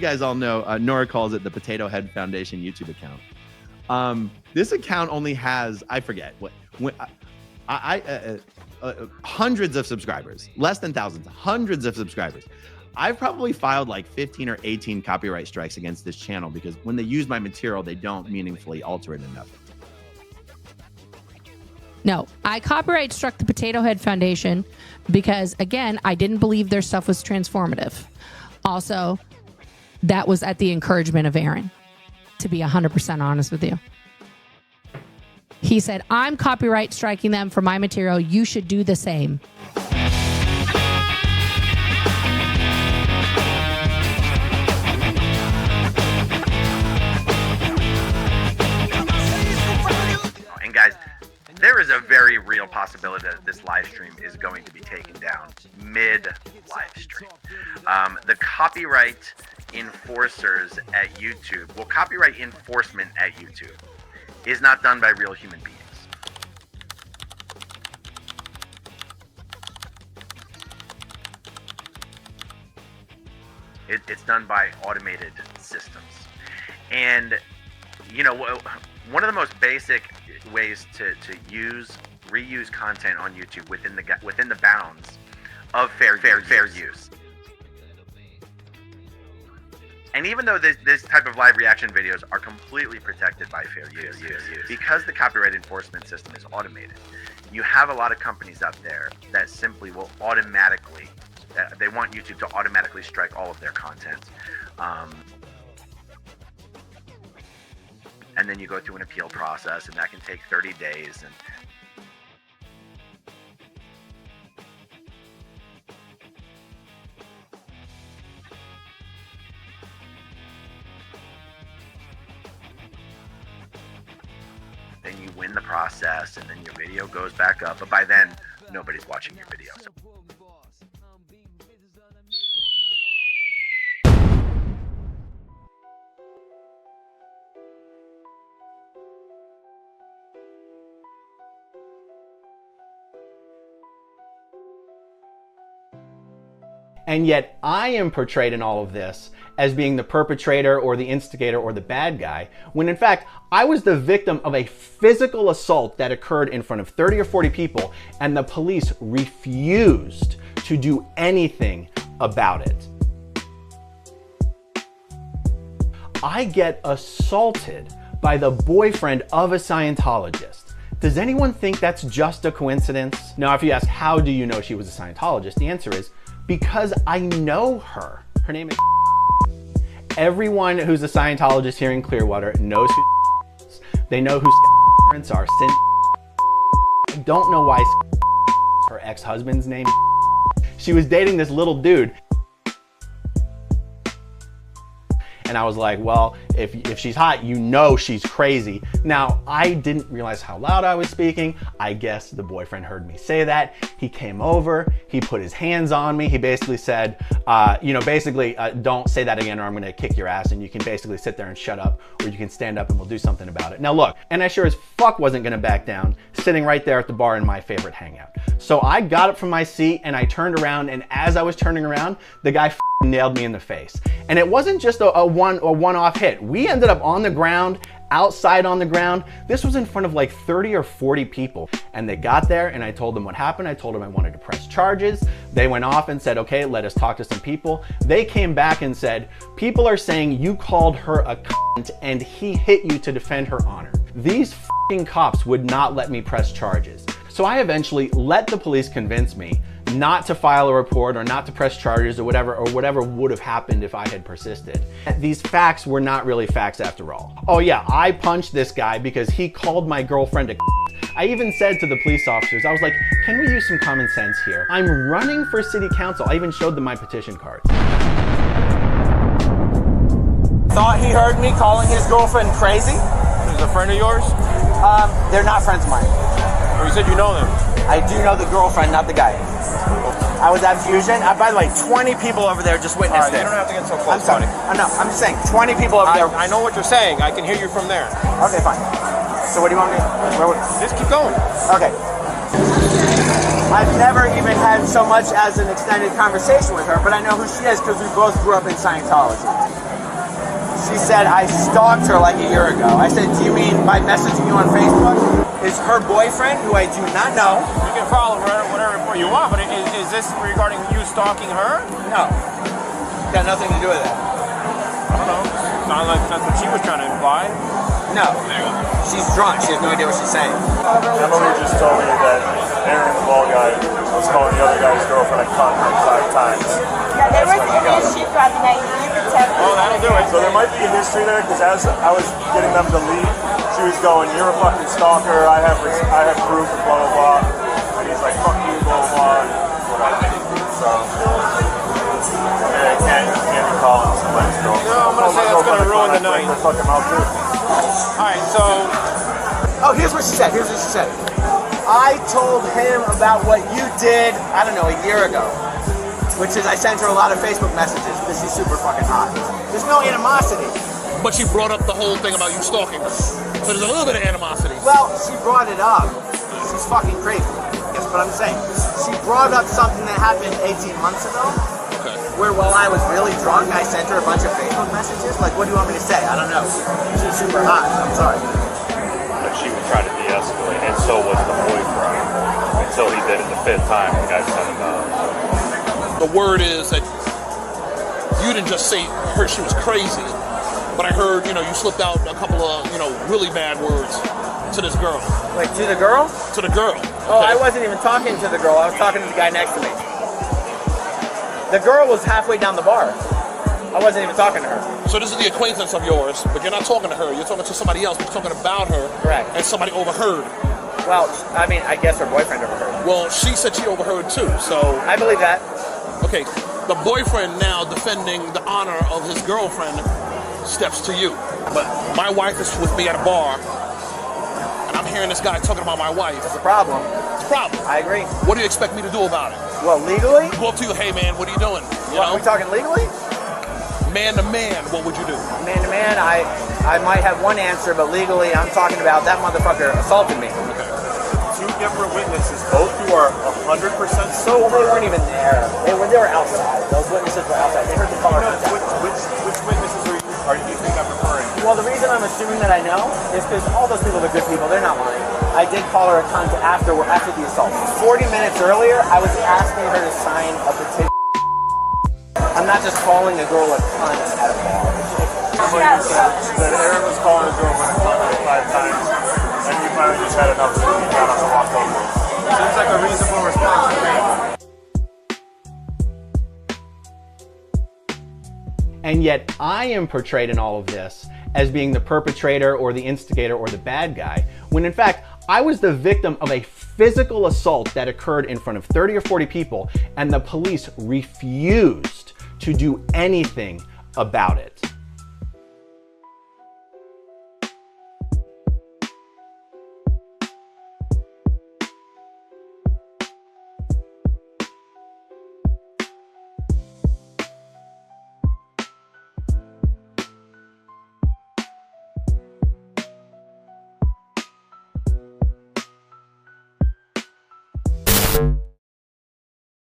guys all know, Nora calls it the Potato Head Foundation YouTube account. This account only has, I forget what, hundreds of subscribers, less than thousands, hundreds of subscribers. I've probably filed like 15 or 18 copyright strikes against this channel because when they use my material, they don't meaningfully alter it enough. No, I copyright struck the Potato Head Foundation because, again, I didn't believe their stuff was transformative. Also, that was at the encouragement of Aaron, to be 100% honest with you. He said, I'm copyright striking them for my material. You should do the same. And guys, there is a very real possibility that this live stream is going to be taken down mid-live stream. The copyright enforcers at YouTube, well, copyright enforcement at YouTube is not done by real human beings. It's done by automated systems. And, you know, one of the most basic ways to reuse content on YouTube within the bounds of fair use. And even though this type of live reaction videos are completely protected by fair use, because the copyright enforcement system is automated, you have a lot of companies out there that simply will automatically, they want YouTube to automatically strike all of their content. And then you go through an appeal process, and that can take 30 days. And then you win the process, and then your video goes back up. But by then, nobody's watching your video. So. And yet I am portrayed in all of this as being the perpetrator or the instigator or the bad guy, when in fact, I was the victim of a physical assault that occurred in front of 30 or 40 people, and the police refused to do anything about it. I get assaulted by the boyfriend of a Scientologist. Does anyone think that's just a coincidence? Now, if you ask, how do you know she was a Scientologist? The answer is, because I know her. Her name is. Everyone who's a Scientologist here in Clearwater knows who is. They know who parents are. I don't know why her ex-husband's name. She was dating this little dude. And I was like, well, if she's hot, you know she's crazy. Now, I didn't realize how loud I was speaking. I guess the boyfriend heard me say that. He came over, he put his hands on me. He basically said, don't say that again or I'm gonna kick your ass, and you can basically sit there and shut up, or you can stand up and we'll do something about it. Now look, and I sure as fuck wasn't gonna back down, sitting right there at the bar in my favorite hangout. So I got up from my seat and I turned around, and as I was turning around, the guy nailed me in the face. And it wasn't just a one-off hit. We ended up on the ground, outside on the ground. This was in front of like 30 or 40 people. And they got there and I told them what happened. I told them I wanted to press charges. They went off and said, okay, let us talk to some people. They came back and said, people are saying you called her a cunt and he hit you to defend her honor. These fucking cops would not let me press charges. So I eventually let the police convince me not to file a report or not to press charges or whatever would have happened if I had persisted. These facts were not really facts after all. Oh yeah, I punched this guy because he called my girlfriend a I even said to the police officers, I was like, can we use some common sense here? I'm running for city council. I even showed them my petition cards. Thought he heard me calling his girlfriend crazy. Is a friend of yours? They're not friends of mine. Or you said you know them? I do know the girlfriend, not the guy. I was at Fusion. By the way, 20 people over there just witnessed it. You don't have to get so close, I'm sorry. buddy. No, I'm just saying, 20 people over there. I know what you're saying. I can hear you from there. Okay, fine. So what do you want me to Just keep going. Okay. I've never even had so much as an extended conversation with her, but I know who she is because we both grew up in Scientology. She said I stalked her like a year ago. I said, do you mean by messaging you on Facebook? Is her boyfriend, who I do not know. You can follow her, whatever you want, but is this regarding you stalking her? No. Got nothing to do with that. I don't know. Sounds like that's what she was trying to imply. No. She's drunk. She has no idea what she's saying. Emily just told me that Aaron, the ball guy, was calling the other guy's girlfriend a cunt like 5 times. Yeah, there was an issue throughout the night. You could tell. Oh, that'll do it. So there might be a history there, because as I was getting them to leave, she was going, "You're a fucking stalker. I have proof," and blah blah blah. And he's like, "Fuck you," blah blah blah. And whatever. So yeah, you can't be calling somebody's girlfriend. No, I'm gonna say that's gonna ruin the night. Fuck him out too. All right, so Oh, here's what she said. Here's what she said. I told him about what you did, I don't know, a year ago. Which is, I sent her a lot of Facebook messages because she's super fucking hot. There's no animosity. But she brought up the whole thing about you stalking her. So there's a little bit of animosity. Well, she brought it up. She's fucking crazy. Guess what I'm saying? She brought up something that happened 18 months ago. Okay. Where while I was really drunk, I sent her a bunch of Facebook messages. Like, what do you want me to say? I don't know. She's super hot. I'm sorry. But she was trying to de-escalate, and so was the boyfriend. Until he did it the 5th time, the guy said enough. The word is that you didn't just say her she was crazy, but I heard, you slipped out a couple of, really bad words to this girl. Wait, to the girl? To the girl. Oh, okay? I wasn't even talking to the girl. I was talking to the guy next to me. The girl was halfway down the bar. I wasn't even talking to her. So this is the acquaintance of yours, but you're not talking to her. You're talking to somebody else, but you're talking about her. Correct. And somebody overheard. Well, I mean, I guess her boyfriend overheard. Well, she said she overheard too, so... I believe that. Okay, the boyfriend now defending the honor of his girlfriend steps to you. But my wife is with me at a bar, and I'm hearing this guy talking about my wife. It's a problem. It's a problem. I agree. What do you expect me to do about it? Well, legally? Go up to you, hey man, what are you doing? Are we talking legally? Man to man, what would you do? Man to man, I might have one answer, but legally, I'm talking about that motherfucker assaulted me. Okay. 2 different witnesses, both who are 100% So they weren't even there. They were outside. Those witnesses were outside. They heard the car contact. Which witnesses are you think I'm referring to? Well, the reason I'm assuming that I know is because all those people are good people. They're not lying. I did call her a cunt after the assault. 40 minutes earlier, I was asking her to sign a petition. I'm not just calling a girl a cunt at a bar. Somebody said that Aaron was calling his girlfriend a cunt like 5 times, and he finally just had enough and he got on the walk over. seems like a reasonable response to me. And yet I am portrayed in all of this as being the perpetrator or the instigator or the bad guy, when in fact, I was the victim of a physical assault that occurred in front of 30 or 40 people, and the police refused to do anything about it.